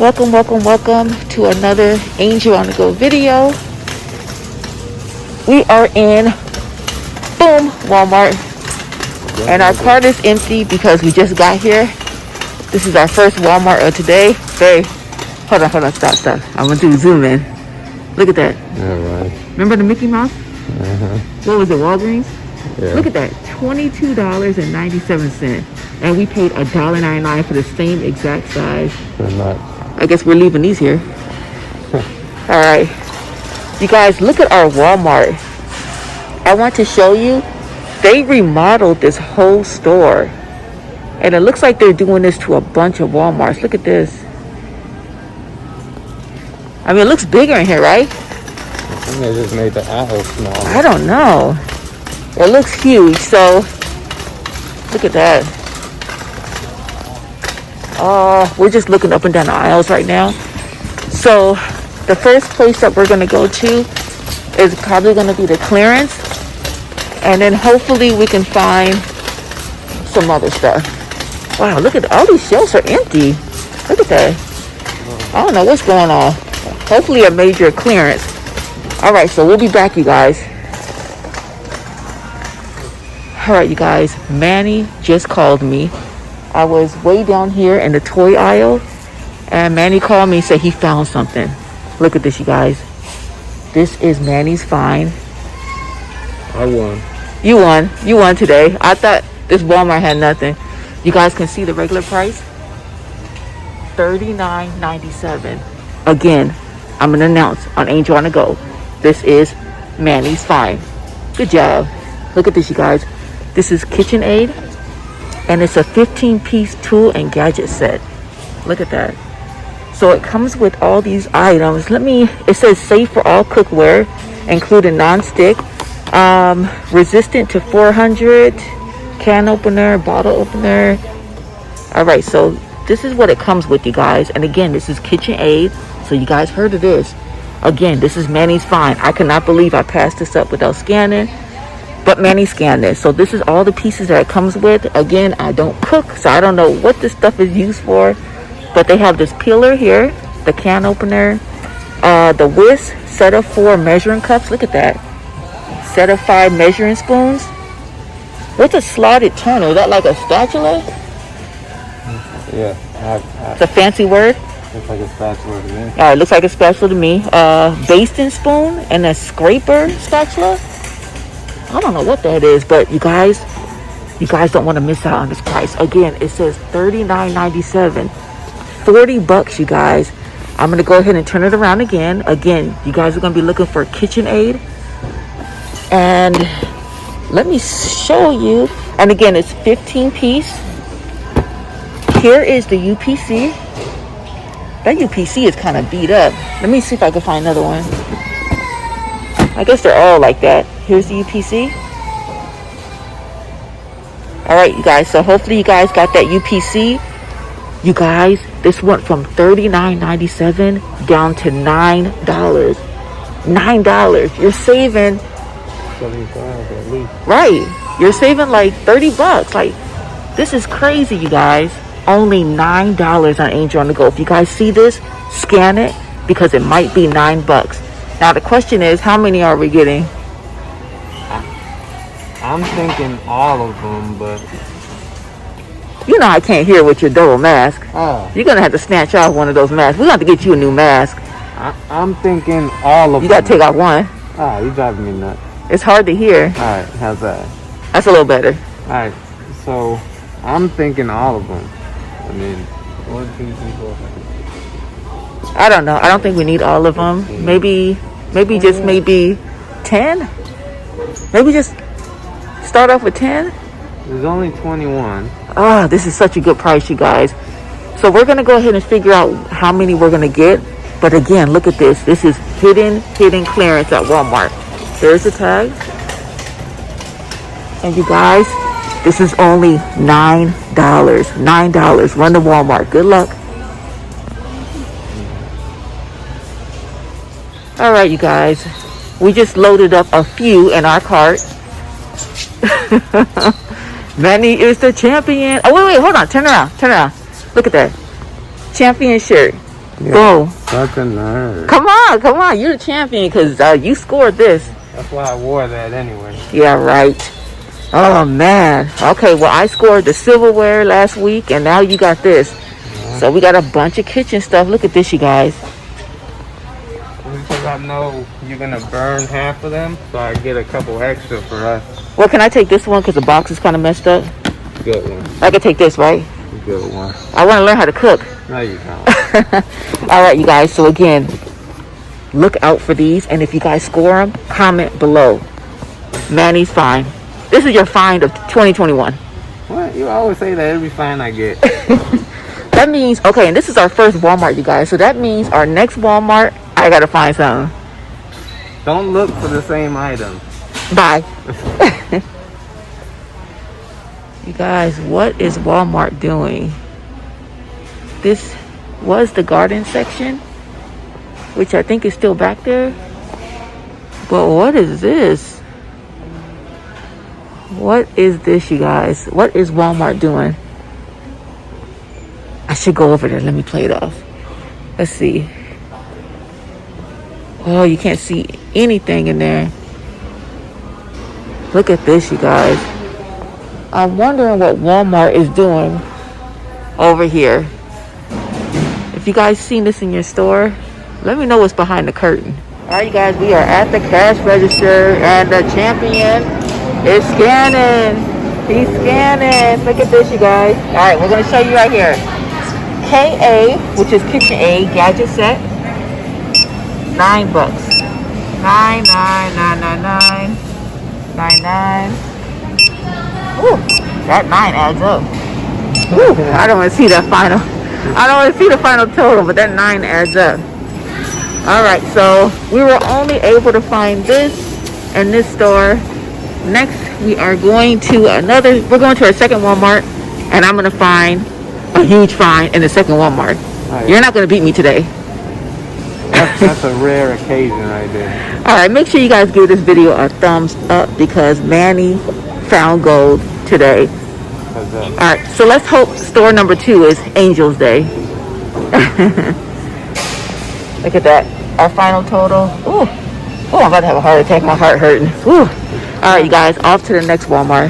welcome to another Angel on the Go video. We are in Walmart, and our cart is empty because we just got here. This is our first Walmart of today. Hey, hold on, stop. I'm gonna zoom in. Look at that. Yeah, right. Remember the Mickey Mouse? What was it, Walgreens? Yeah. Look at that, $22.97, and we paid $1.99 for the same exact size. I guess we're leaving these here. All right, you guys, look at our Walmart. I want to show you, they remodeled this whole store, and it looks like they're doing this to a bunch of Walmarts. Look at this. I mean, it looks bigger in here, right? I think they just made the aisle smaller. I don't know. It looks huge, so look at that. We're just looking up and down the aisles right now. So the first place that we're gonna go to is probably gonna be the clearance, and then hopefully we can find some other stuff. Wow, look at all these shelves are empty. Look at that. I don't know what's going on. Hopefully a major clearance. All right, so we'll be back, you guys. All right, you guys, Manny just called me. I was way down here in the toy aisle, and Manny called me and said he found something. Look at this, you guys. This is Manny's find. I won. You won. You won today. I thought this Walmart had nothing. You guys can see the regular price. $39.97. Again, I'm going to announce on Angel on the Go. This is Manny's find. Good job. Look at this, you guys. This is KitchenAid, and it's a 15-piece tool and gadget set. Look at that. So it comes with all these items. It says safe for all cookware, including non-stick, resistant to 400, can opener, bottle opener. All right, so this is what it comes with, you guys. And again, this is KitchenAid. So you guys heard of this. Again, this is Manny's find. I cannot believe I passed this up without scanning. But Manny scanned this. So this is all the pieces that it comes with. Again, I don't cook, so I don't know what this stuff is used for. But they have this peeler here, the can opener, the whisk, set of 4 measuring cups. Look at that. Set of 5 measuring spoons. What's a slotted turner? Is that like a spatula? Yeah. It's a fancy word. Looks like a spatula to me. All right, looks like a spatula to me. Basting spoon and a scraper spatula. I don't know what that is, but you guys don't want to miss out on this price. Again, it says $39.97. $40, you guys. I'm going to go ahead and turn it around again. Again, you guys are going to be looking for KitchenAid. And let me show you. And again, it's 15-piece. Here is the UPC. That UPC is kind of beat up. Let me see if I can find another one. I guess they're all like that. Here's the UPC. All right, you guys. So hopefully you guys got that UPC. You guys, this went from $39.97 down to $9. $9. You're saving. 75 at least. Right. You're saving like $30. Like, this is crazy, you guys. Only $9 on Angel on the Go. If you guys see this, scan it because it might be $9. Now the question is, how many are we getting? I'm thinking all of them, but You know I can't hear with your double mask. oh, You're gonna have to snatch off one of those masks. We're gonna have to get you a new mask. I'm thinking all of them. You gotta take out one. Ah, you driving me nuts. It's hard to hear. All right, how's that? That's a little better. All right, so I'm thinking all of them. I mean, 1, 2, 3, 4, 5. I don't know. I don't think we need all of them. Maybe just 10. Maybe just start off with 10. There's only 21. Ah, this is such a good price, you guys. So we're gonna go ahead and figure out how many we're gonna get. But again, look at this. This is hidden clearance at Walmart. There's the tag. And you guys, this is only $9. $9. Run to Walmart. Good luck. All right, you guys. We just loaded up a few in our cart. Manny is the champion. Oh, wait, hold on. Turn around. Look at that. Champion shirt. Go. Such a nerd. Come on. You're the champion because you scored this. That's why I wore that anyway. Yeah, right. Oh, man. Okay, well, I scored the silverware last week, and now you got this. Yeah. So we got a bunch of kitchen stuff. Look at this, you guys. Because I know you're going to burn half of them, so I get a couple extra for us. Well, can I take this one because the box is kind of messed up? Good one. I can take this, right? Good one. I want to learn how to cook. No, you don't. All right, you guys. So, again, look out for these. And if you guys score them, comment below. Manny's find. This is your find of 2021. What? You always say that every find I get. That means, okay, and this is our first Walmart, you guys. So that means our next Walmart, I got to find something. Don't look for the same item. Bye. You guys, what is Walmart doing? This was the garden section, which I think is still back there. But what is this? What is this, you guys? What is Walmart doing? I should go over there. Let me play it off. Let's see. Oh, you can't see anything in there. Look at this, you guys. I'm wondering what Walmart is doing over here. If you guys seen this in your store, let me know what's behind the curtain. All right, you guys, we are at the cash register, and the champion is scanning. He's scanning. Look at this, you guys. All right, we're going to show you right here. KA, which is KitchenAid gadget set, $9. $9.99. Ooh, that 9 adds up. Ooh, I don't want to see that final. I don't want to see the final total, but that 9 adds up. All right, so we were only able to find this in this store. Next, we are going to we're going to our second Walmart, and I'm going to find a huge find in the second Walmart. Right. You're not going to beat me today. That's a rare occasion right there. All right, make sure you guys give this video a thumbs up because Manny found gold today. All right, so let's hope store number 2 is Angel's Day. Look at that. Our final total. Ooh, I'm about to have a heart attack. My heart hurting. Ooh. All right, you guys, off to the next Walmart.